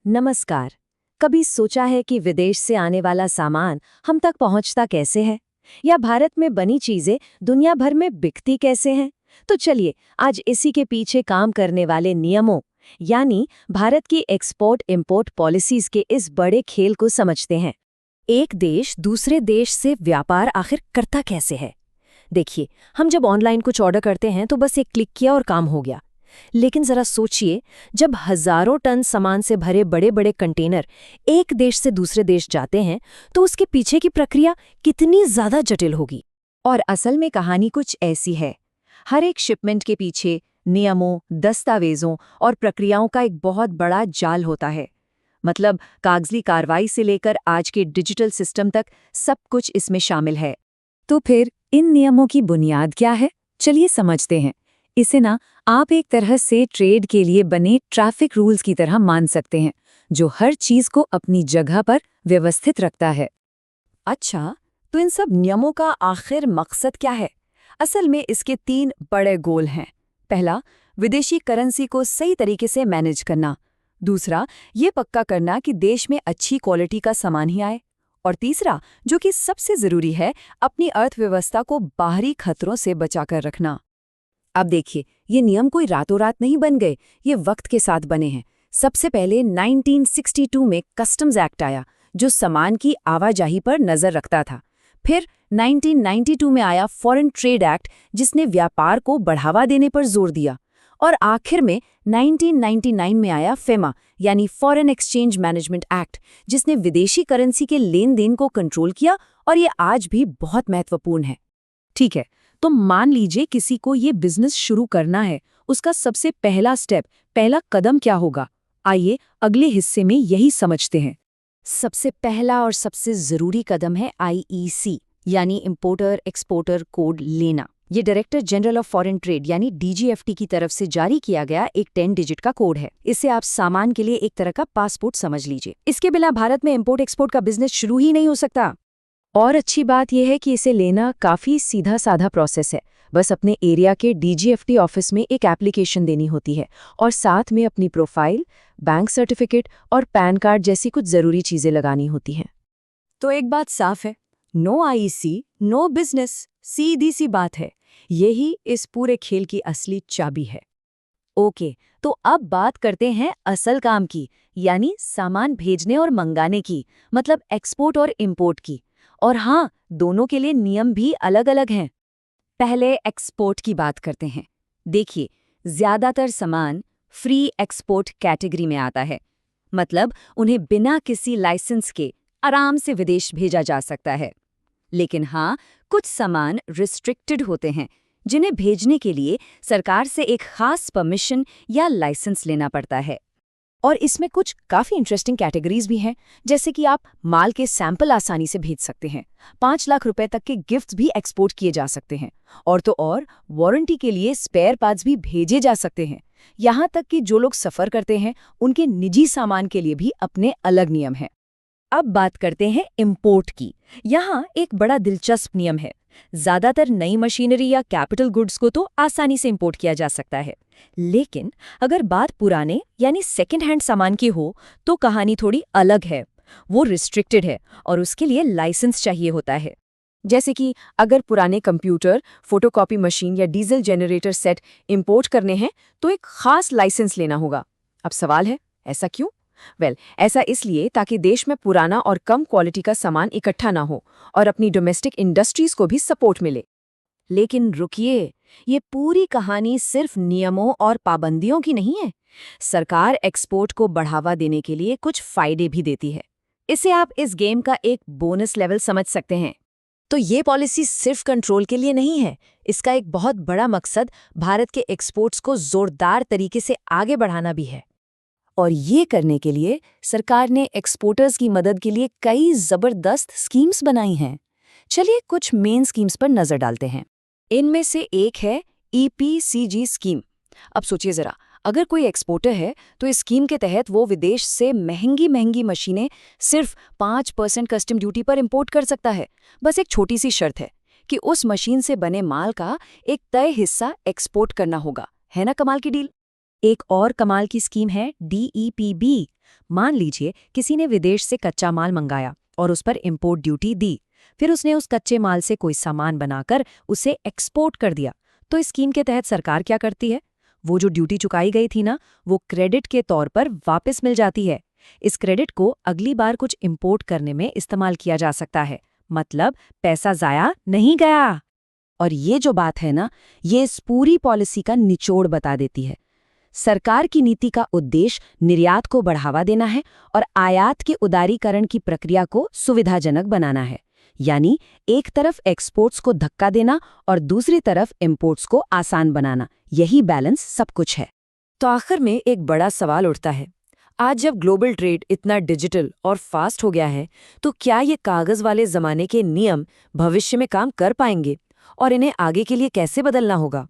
नमस्कार। कभी सोचा है कि विदेश से आने वाला सामान हम तक पहुंचता कैसे है, या भारत में बनी चीजें दुनिया भर में बिकती कैसे हैं? तो चलिए आज इसी के पीछे काम करने वाले नियमों यानी भारत की एक्सपोर्ट इंपोर्ट पॉलिसीज के इस बड़े खेल को समझते हैं। एक देश दूसरे देश से व्यापार आखिर करता कैसे है? देखिए, हम जब ऑनलाइन कुछ ऑर्डर करते हैं तो बस एक क्लिक किया और काम हो गया। लेकिन जरा सोचिए, जब हजारों टन सामान से भरे बड़े बड़े कंटेनर एक देश से दूसरे देश जाते हैं तो उसके पीछे की प्रक्रिया कितनी ज्यादा जटिल होगी। और असल में कहानी कुछ ऐसी है। हर एक शिपमेंट के पीछे नियमों, दस्तावेजों और प्रक्रियाओं का एक बहुत बड़ा जाल होता है। मतलब कागजी कार्रवाई से लेकर आज के डिजिटल सिस्टम तक सब कुछ इसमें शामिल है। तो फिर इन नियमों की बुनियाद क्या है? चलिए समझते हैं। इसे ना आप एक तरह से ट्रेड के लिए बने ट्रैफिक रूल्स की तरह मान सकते हैं, जो हर चीज को अपनी जगह पर व्यवस्थित रखता है। अच्छा, तो इन सब नियमों का आखिर मकसद क्या है? असल में इसके 3 बड़े गोल हैं। पहला, विदेशी करेंसी को सही तरीके से मैनेज करना। दूसरा, ये पक्का करना कि देश में अच्छी क्वालिटी का सामान ही आए। और तीसरा, जो कि सबसे जरूरी है, अपनी अर्थव्यवस्था को बाहरी खतरों से बचाकर रखना। अब देखिए, ये नियम कोई रातों रात नहीं बन गए, ये वक्त के साथ बने हैं। सबसे पहले 1962 में कस्टम्स एक्ट आया, जो सामान की आवाजाही पर नजर रखता था। फिर 1992 में आया फॉरेन ट्रेड एक्ट, जिसने व्यापार को बढ़ावा देने पर जोर दिया। और आखिर में 1999 में आया फेमा यानी फॉरेन एक्सचेंज मैनेजमेंट एक्ट, जिसने विदेशी करेंसी के लेन देन को कंट्रोल किया, और ये आज भी बहुत महत्वपूर्ण है। ठीक है, तो मान लीजिए किसी को ये बिजनेस शुरू करना है, उसका सबसे पहला स्टेप, पहला कदम क्या होगा? आइए अगले हिस्से में यही समझते हैं। सबसे पहला और सबसे जरूरी कदम है IEC यानी इंपोर्टर एक्सपोर्टर कोड लेना। ये director general of foreign trade यानी DGFT की तरफ से जारी किया गया एक 10 डिजिट का कोड है। इसे आप सामान के लिए एक तरह का पासपोर्ट समझ लीजिए। इसके बिना भारत में इंपोर्ट एक्सपोर्ट का बिजनेस शुरू ही नहीं हो सकता। और अच्छी बात यह है कि इसे लेना काफ़ी सीधा साधा प्रोसेस है। बस अपने एरिया के DGFT ऑफिस में एक एप्लीकेशन देनी होती है, और साथ में अपनी प्रोफाइल, बैंक सर्टिफिकेट और पैन कार्ड जैसी कुछ ज़रूरी चीज़ें लगानी होती हैं। तो एक बात साफ है, नो IEC, नो बिजनेस। सीधी सी बात है। यही इस पूरे खेल की असली चाबी है। ओके, तो अब बात करते हैं असल काम की, यानी सामान भेजने और मंगाने की, मतलब एक्सपोर्ट और इंपोर्ट की। और हाँ, दोनों के लिए नियम भी अलग अलग हैं। पहले एक्सपोर्ट की बात करते हैं। देखिए, ज्यादातर सामान फ्री एक्सपोर्ट कैटेगरी में आता है। मतलब उन्हें बिना किसी लाइसेंस के आराम से विदेश भेजा जा सकता है। लेकिन हाँ, कुछ सामान रिस्ट्रिक्टेड होते हैं, जिन्हें भेजने के लिए सरकार से एक खास परमिशन या लाइसेंस लेना पड़ता है। और इसमें कुछ काफ़ी इंटरेस्टिंग कैटेगरीज भी हैं, जैसे कि आप माल के सैंपल आसानी से भेज सकते हैं। 5 लाख रुपए तक के गिफ्ट्स भी एक्सपोर्ट किए जा सकते हैं। और तो और वारंटी के लिए स्पेयर पार्ट्स भी भेजे जा सकते हैं। यहाँ तक कि जो लोग सफ़र करते हैं, उनके निजी सामान के लिए भी अपने अलग नियम हैं। अब बात करते हैं इंपोर्ट की। यहाँ एक बड़ा दिलचस्प नियम है। ज़्यादातर नई मशीनरी या कैपिटल गुड्स को तो आसानी से इंपोर्ट किया जा सकता है। लेकिन अगर बात पुराने यानी सेकेंड हैंड सामान की हो, तो कहानी थोड़ी अलग है। वो रिस्ट्रिक्टेड है और उसके लिए लाइसेंस चाहिए होता है। जैसे कि अगर पुराने कंप्यूटर, फोटोकॉपी मशीन या डीजल जनरेटर सेट इंपोर्ट करने हैं, तो एक खास लाइसेंस लेना होगा। अब सवाल है, ऐसा क्यों? ऐसा इसलिए ताकि देश में पुराना और कम क्वालिटी का सामान इकट्ठा ना हो और अपनी डोमेस्टिक इंडस्ट्रीज को भी सपोर्ट मिले। लेकिन रुकिए, ये पूरी कहानी सिर्फ नियमों और पाबंदियों की नहीं है। सरकार एक्सपोर्ट को बढ़ावा देने के लिए कुछ फायदे भी देती है। इसे आप इस गेम का एक बोनस लेवल समझ सकते हैं। तो ये पॉलिसी सिर्फ कंट्रोल के लिए नहीं है। इसका एक बहुत बड़ा मकसद भारत के एक्सपोर्ट्स को जोरदार तरीके से आगे बढ़ाना भी है। और ये करने के लिए सरकार ने एक्सपोर्टर्स की मदद के लिए कई जबरदस्त स्कीम्स बनाई हैं। चलिए कुछ मेन स्कीम्स पर नजर डालते हैं। इनमें से एक है EPCG स्कीम। अब सोचिए जरा, अगर कोई एक्सपोर्टर है तो इस स्कीम के तहत वो विदेश से महंगी महंगी मशीनें सिर्फ 5% कस्टम ड्यूटी पर इंपोर्ट कर सकता है। बस एक छोटी सी शर्त है कि उस मशीन से बने माल का एक तय हिस्सा एक्सपोर्ट करना होगा। है ना कमाल की डील? एक और कमाल की स्कीम है DEPB। मान लीजिए किसी ने विदेश से कच्चा माल मंगाया और उस पर इंपोर्ट ड्यूटी दी। फिर उसने उस कच्चे माल से कोई सामान बनाकर उसे एक्सपोर्ट कर दिया। तो इस स्कीम के तहत सरकार क्या करती है? वो जो ड्यूटी चुकाई गई थी ना, वो क्रेडिट के तौर पर वापस मिल जाती है। इस क्रेडिट को अगली बार कुछ इंपोर्ट करने में इस्तेमाल किया जा सकता है। मतलब पैसा जाया नहीं गया। और ये जो बात है ना, ये इस पूरी पॉलिसी का निचोड़ बता देती है। सरकार की नीति का उद्देश्य निर्यात को बढ़ावा देना है और आयात के उदारीकरण की प्रक्रिया को सुविधाजनक बनाना है। यानी एक तरफ एक्सपोर्ट्स को धक्का देना और दूसरी तरफ इंपोर्ट्स को आसान बनाना, यही बैलेंस सब कुछ है। तो आखिर में एक बड़ा सवाल उठता है, आज जब ग्लोबल ट्रेड इतना डिजिटल और फास्ट हो गया है, तो क्या ये कागज वाले जमाने के नियम भविष्य में काम कर पाएंगे और इन्हें आगे के लिए कैसे बदलना होगा?